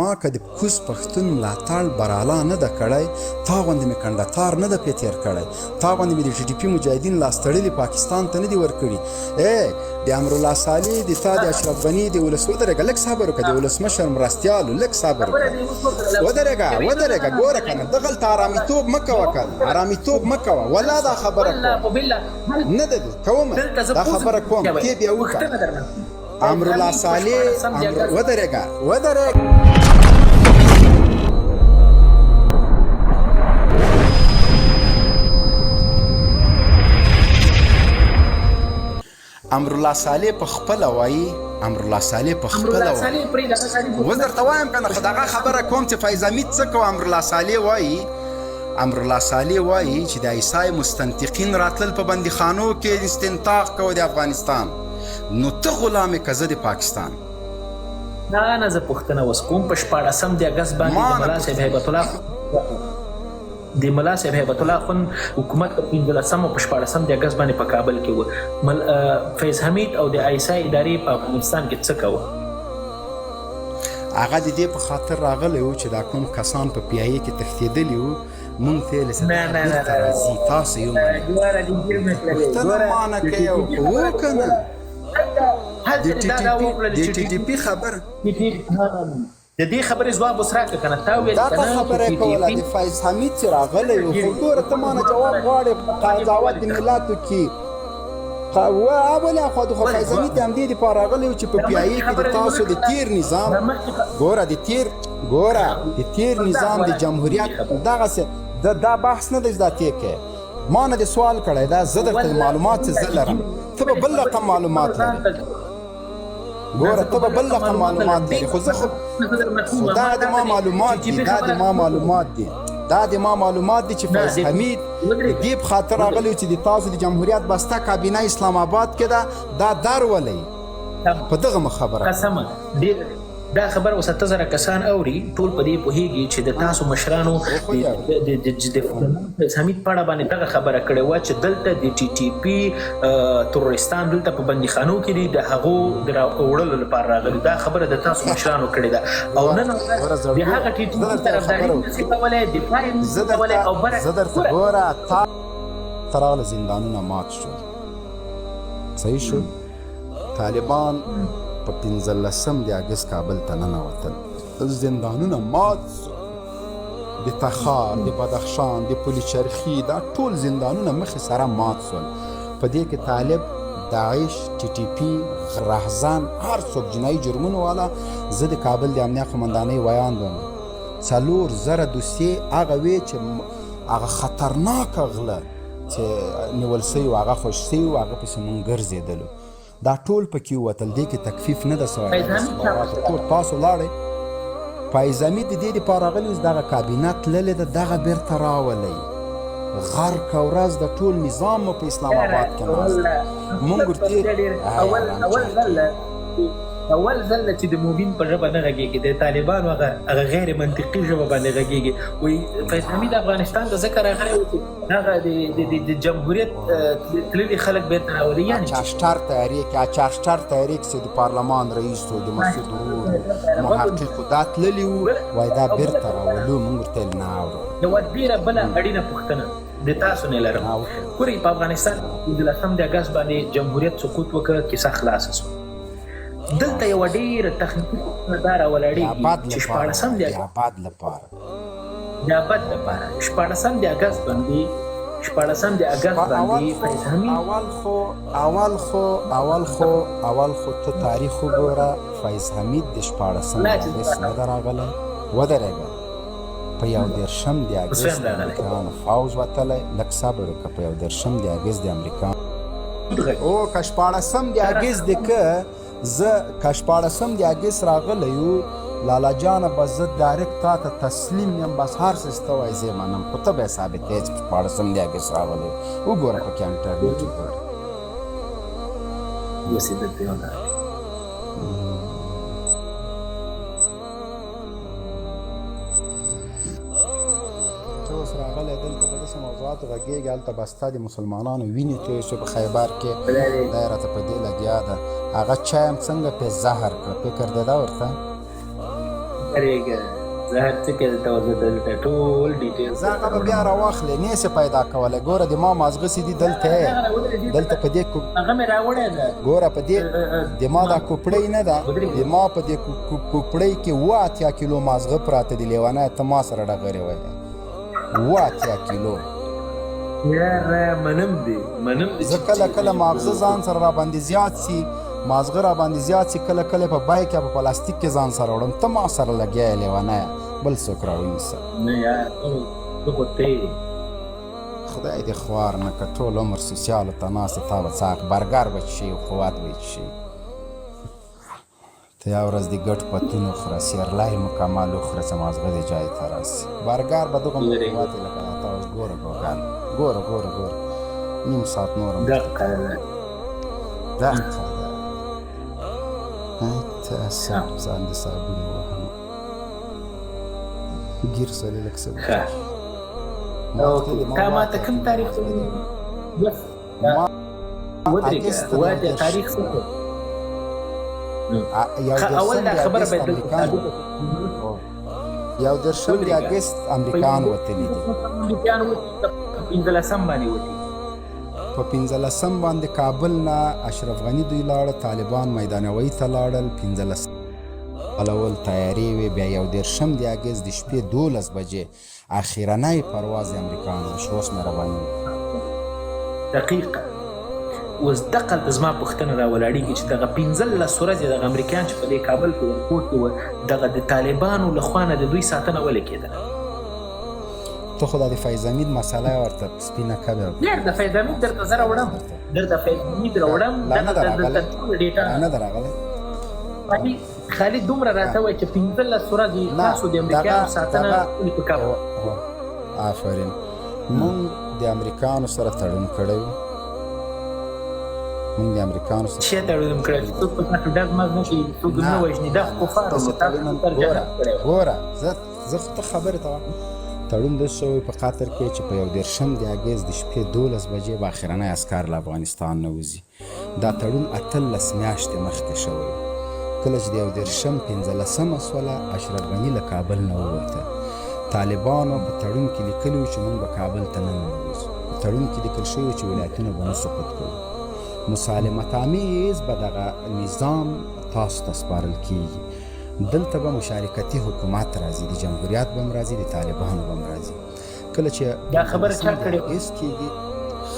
ما که د کوز پښتون ملاتړ براله نه ده کړی، تا غوندې مې کنډتار نه ده پې تېر کړی، تا غوندې مې د ټي ټي پي مجاهدین لاس تړلي پاکستان ته نه دي ورکړي. د امرالله صالح د تا د اشرف غني د ولس ودرېږه، لږ صبر وکړه، د ولسمشر مرستیالو لږ صبر وکړه، ودرېږه ګوره که نه دغلته ارامېتوب مه کوه، که ارامېتوب مه کوه، والله دا خبره کوم نه ده کومه دا خبره کوم تی بیا وکړه. امرالله صالح ودرېږه امرالله صالح په خپله وایي، امرالله صالح په خپله وایي، اوس درته وایم که نه خو دغه خبره کوم چې فیض حمید څه کوه. امرالله صالح وایي چې د عیسی مستنطقین راتلل په بندیخانو کې استنطاق کوه د افغانستان، نو ته غلام یې که زه د پاکستان. نه زه پوښتنه اوس کوم په 14 د اګست باندې د ملا صاحب هیبت الله خون حکومت په 15 په 14 د اګست باندې په کابل کې و. فیض حمید او د عیسی ادارې په افغانستان کې څه کوه؟ هغه د دې په خاطر راغلی و چې دا کوم کسان په پی ای کې تښتېدلي وو، مونږ ته یې له بیرته راځي، تاسو یې ومنئ. پوښتنه مانه کوي او که نه د ټي ټي پي خبره د دې خبرې ځواب اوس راکړه که نه تا ویل دا خبره یې کوله د فیض حمید چې راغلی و. خو ګوره ته مانه جواب غواړې قضاوت د ملاتو کې ولې اخوا خو فیض حمید د همدې دپاره راغلی و چې په پی ای کې د تاسو د تیر نظام د تیر نظام د جمهوریت دغسې دا بحث نه دی چې دا تی کوې. ما نه دې سوال کړی دا زه درته معلومات چې زه لرم، ته به بل رقم معلومات لرې. ګوره ته به بل رقم معلومات لرې، خو دا د ما معلومات دي، دا د ما معلومات دي چې فیض حمید د دې په خاطر راغلی چې د تاسو د جمهوریت بسته کابینه اسلام آباد کې ده، دا درولئ په دغه خبره قسمه دا خبر اوس 8000 کسان اوري، ټول په دې پوهیږي چې د تاسو مشرانو د حمید په اړه باندې دغه خبره کړې وه چې دلته د ټي ټي پي تروریستان دلته په بندیخانو کې دي، د هغو د راوړلو لپاره راغلي. دا خبره د تاسو مشرانو کړې ده او نن د هغه ټي ټي پي طرفداري نشي کولی، دفاع یې نشي کولی او زه درته ګوره ته راغله زندانونه مات شول، صحیح شو، طالبان په 15 د اګست کابل ته ننوتل، زندانونه مات شول، د تخار، د بدخشان، د پلچرخي، دا ټول زندانونه مخې سره مات شول. په دې کې طالب، داعش، ټي ټي پي، رهزن، هر څوک جنایي جرمونو والا. زه د کابل د امنیه قمندانۍ ویاند وم، 4000 دوسیې هغه وې چې هغه خطرناکه غله چې نیول سوي وو، هغه خوش سوي وو، هغه پسې مونږ ګرځېدلو، دا ټول پکې ووتل. دې کې تکفیف نه ده سوی، ټول تاسو لاړئ. فیض حمید د دې دپاره راغلی اوس دغه کابینه تللې ده، دغه بیرته راولئ. غرق ورځ د ټول نظام په اسلام آباد کې ناست دی. مونږ ورته اول ځل چې د موبین په ژبه نه غږېږي، د طالبانو هغه غیر منطقي ژبه باندې غږېږي. وایي فیض حمید افغانستان ته ځکه راغلی و چې هغه د جمهوریت تللي خلک بیرته راولي. یعنې چارشتر تحریک چې د پارلمان رئیس و، د مسعود ورور محقق دا تللي وو، وایي دا بیرته راولو. مونږ ورته ویل نه اورو. یوه ډېره بله اړینه پوښتنه د تاسو نه لرم. ګورئ په افغانستان 15 د اګست باندې جمهوریت سقوط وکړه، کیسه خلاصه شوه. دلته یوه ډېره تخنیکي پوښتنه دا راولاړېږي چې 14 د اباد لپاره 14 د اګست باندې فیض حمید اول خو ته تاریخ وګوره. فیض حمید د 14 د اګست نه ده راغلی، ودرېږه. په 11 د اګست د امریکایانو فوز وتلی، لږ صبر وکړه. په 11 د اګست د امریکایانو که 14 د اګست د که 14 د اګست راغلی یو لالا جانه، بس زه ډایرکټ تا ته تسلیم یم، بس هر څه چې ته وایې زه یې منم، خو ته به یې ثابتوې چې 14 د اګست راغلی. وګوره پکې انټرویو کې ګوره. ته اوس راغلی دلته په داسې موضوعاتو غږېږي، هلته به ستا د مسلمانانو وینې تویې شوې په خیبر کې، دا یې راته په دې لګیا ده. هغه چای هم څنګه پې زهر کړه، فکر دی دا ورته؟ ریګه زه هر څه کې ته دلته ټول ډیټیل زه هغه به بیا راواخلې نه سې پیدا کولی ګوره د ما مازغه سي دي دلته په دې هغه مې راوړی ده ګوره په دې د ما دا کوپړۍ نه ده د ما په دې کوپړۍ کې 8 کیلو مازغه پراته دي لیونی ته ما سره ډغرې وایې 8 کیلو یاره منم دی زه کله ماغزه ځان سره را باندې زیات سي مازغه را باندې زیات سي کله په بایک یا په پلاستیک کې ځان سره وړم ته ما سره لګیا یې لیونی بل څوک راونیسه نه یار ته خو ته خدای دې خوار نه که ټول عمر سوسیالو ته ناست تا به څاک برګر به چشي او قوت به یې چشي ته یو ورځ د ګټ پتون وخوره سیرلی مکمل وخوره چې مازغه دې جای ته راسي برګر به دغه قوت یې لکه تا اوس ګوره ګوګل ګوره نیم ساعت نور دقه ده ته ځان د صابون وهم ګیر سړی لږ څه تا ما ته کوم تاریخ ودرېږه تاریخ څه اول دا خبره باید یو درشم د اګست امریکایان وتلي دي په 15 باندې کابل نه اشرف غني دوی لاړه طالبان میدانوي ته لاړل 15 اول تیاری وی بیا یو درشم د اګست د شپې 12 بجې اخیرنۍ پرواز امریکایان شو اوس مې رواني دقیقه اوس دقل زما پوښتنه راولاړېږي چې دغه 15 ورځې دغه امریکایان چې په دې کابل کې ورپورټ کې وه دغه د طالبانو له خوا نه د دوی ساتنه ولې کېدله ته خو دا د فیض حمید مسله ورته سپینه کبه نه د فیض حمید درته زه راوړم درته فیض حمید راوړم درته ټول ډیټا نه ده راغلی خالد دومره راته وایي چې 15 ورځې تاسو د امریکایانو ساتنه ولې پکار وه آفرین مونږ د امریکایانو سره تړون کړی وو مونږ د امریکایانو سره څه تړون کړی څوک په تاسو ډز ماز نه کوي څوک نه وژني دا کفار وو تاسو تر جهنم کړی ګوره زه خو ته خبرې ته تړون د شوی په خاطر کې چې په یو درشم د اګست د شپې 12 بجې به اخرنۍ عسکر له افغانستان نه وځي دا تړون 18 میاشتې مخکې شوی کله چې د یو درشم 15 شوله اشرف غني له کابل نه ووته طالبانو په تړون کې لیکلي وو چې موږ به کابل ته نه ننوځو په تړون کې لیکل شوي چې ولایتونه به نه سقوط کوو مسالمت آمیز به دغه نظام تاسو ته سپارل کیږي دلته به مشارکتي حکومت راځي د جمهوریت به هم راځي د طالبانو به هم راځي کله چې دا خبره چا کړې کېږي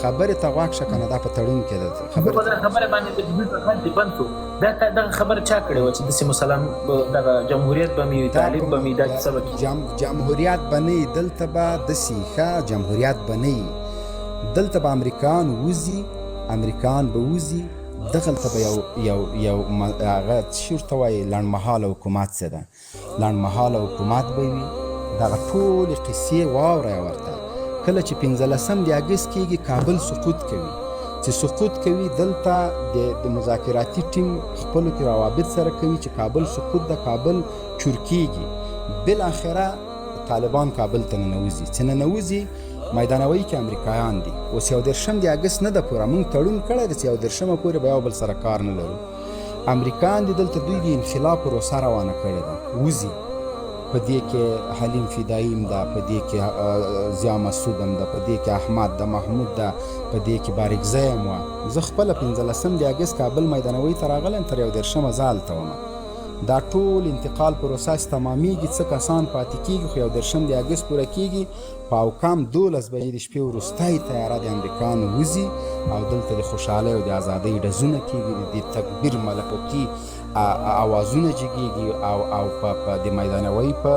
خبرې ته غوږ شه که نه دا په تړون کې ده خبره باندې د دوی په خاطر بند شو دغه خبره چا کړې وه چې داسې مسلم دغه جمهوریت به مې طالب به مې دا کیسه به جمهوریت به نه وي دلته به داسې ښه جمهوریت به نه وي دلته به امریکایان به وځي دغلته به یو هغه څه ورته وایي لنډمهاله حکومت څه ده لنډمهاله حکومت به وي دغه ټولې قصې واورئ ورته کله چې 15 د اګست کېږي کابل سقوط کوي چې سقوط کوي دلته د مذاکراتي ټیم خپلو کې روابط سره کوي چې کابل سقوط د کابل چور کېږي بالاخره طالبان کابل ته ننوځي چې ننوځي میدانوي کې امریکایان دي اوس یو درشم د اګست نه ده پوره موږ تړون کړی دی چې یو درشمه پورې به یو بل سره کار نه لرو امریکایان دي دلته دوی د انخلا پروسه روانه کړې ده وځي په دې کې حلیم فداییم ده په دې کې ضیا مسعود هم ده په دې کې احمد ده محمود ده په دې کې بارکزی هم وه زه خپله 15 د اګست کابل میدانوي ته راغلی تر یو درشمه زه هلته ومه دا ټول انتقال پروسس تمامیږي څه کسان پاتې کېږي خو یو درشم د اګست پوره کېږي په اوکام 12 بجې د شپې وروستی تیاره د امریکایانو وځي او دلته د خوشحالۍ او د ازادۍ ډزونه کېږي د تکبیر ملکوتي اوازونه جګېږي او په د میدانوي په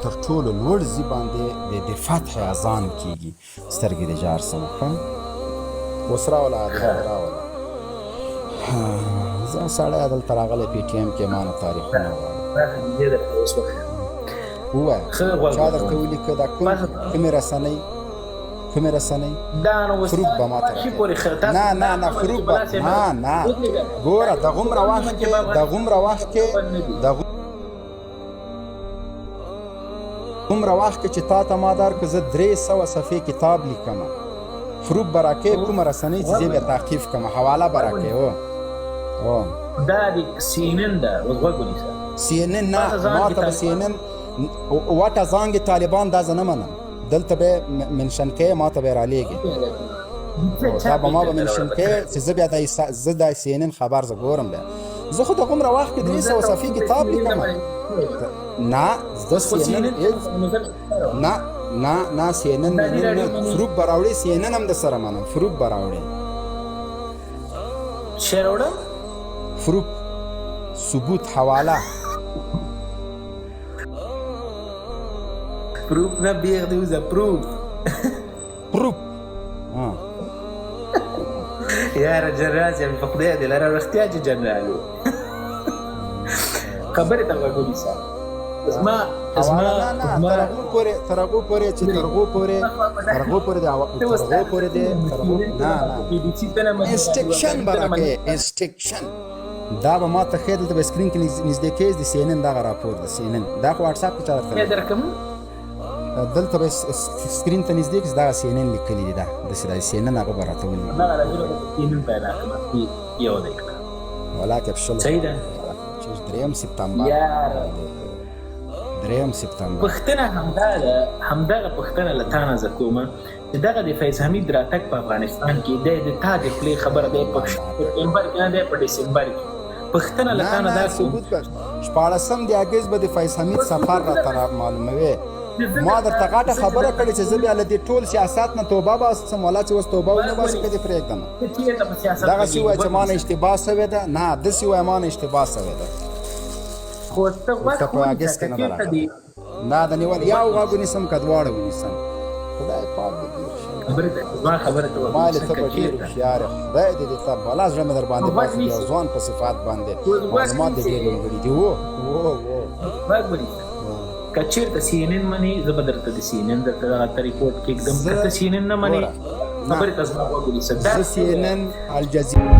تر ټولو لوړ ځای باندې د فتح اذان کېږي سترګې د جار سمه ښه اوس راوله راوله زه سړی دلته راغلی پی ټي ایم کې ما نه تاریخونه ووایه چا درته ولیکه دا کومې رسنۍ فروغ به ما ته نه فروغ به نه ګوره دغومره وخت کې چې تا ته ما درکړه زه 300 صفحې کتاب لیکمه فروغ به راکې کومه رسنۍ چې زه بیا تعقیب کړم حواله به راکې دا د CNN ده اوس غوږ ونیسه سی ان ان نه ما ته سی ان ان واټه زانګ طالبان دا زنه منم دلته به منشن کې ما ته را لېږي دا به ما به منشن کې چې زه بیا د سی ان ان خبر زه ګورم بیا زه خو د غومره وخت کې 300 صفحې کتاب لیکم نه زه سی ان ان نه سی ان ان فروق براوړي سی ان ان هم د سره منم فروق براوړي شروړه فروق ثبوت حواله پروف نه بیغ دی وزه پروف یاره جنرال چې په خدای دې لره رښتیا چې جنرال خبرې ته وګورئ سره اسما ترغو پورې چې ترغو پورې دی انسټرکشن برکه انسټرکشن دا به ما ته خیر دلته به سکرین کې نږدې کېږي د سی ان ان دغه راپور د سی ان ان دا خو واټساپ کې چا درته دلته به سکرین ته نږدې کېږي دا سی ان ان لیکلي دي دا د سی ان ان هغه به راته ولي دا راځي سی ان ان پیدا کړم یو دی ولکه په شل صحیح ده 3 سپتمبر پښتنه همدغه پښتنه لتانه زکومه چې دغه د فیض حمید راتګ په افغانستان کې د تا د خپلې خبره دی په سپتمبر کې نه دی په ډسمبر کې پښتنه لتانه دا ثبوت کړ 14 د اگست به د فیض حمید سفر را تر معلوموي ما درته غاټه خبره کړې چې زه بیا له دې ټول سیاست نه توبه باسم ولا چې اوس توبه ونه باسم کدي پرېږدم دغه سی وای چې ما نه اشتباه سوې ده نه داسې وای ما نه اشتباه سوې ده خو ته په اگست کې نه راغلی نه د نیول یو غوږ ونیسم که دواړه ونیسم خدای پاک دې خبره ته ما له ته په ډېر هوښیار یم خدای دې دې ته بلا زړه مې در باندې باسي یو ځوان په صفات باندې معلومات دې ډېر نیمګړي دي غوږ ونیسه که چېرته سی ان ان منې زه به درته د سی ان ان درته دغه ته ریپورټ کېږدم که ته سی ان ان نه منې خبرې ته زما غوږ ونیسه زه سی ان ان الجزیره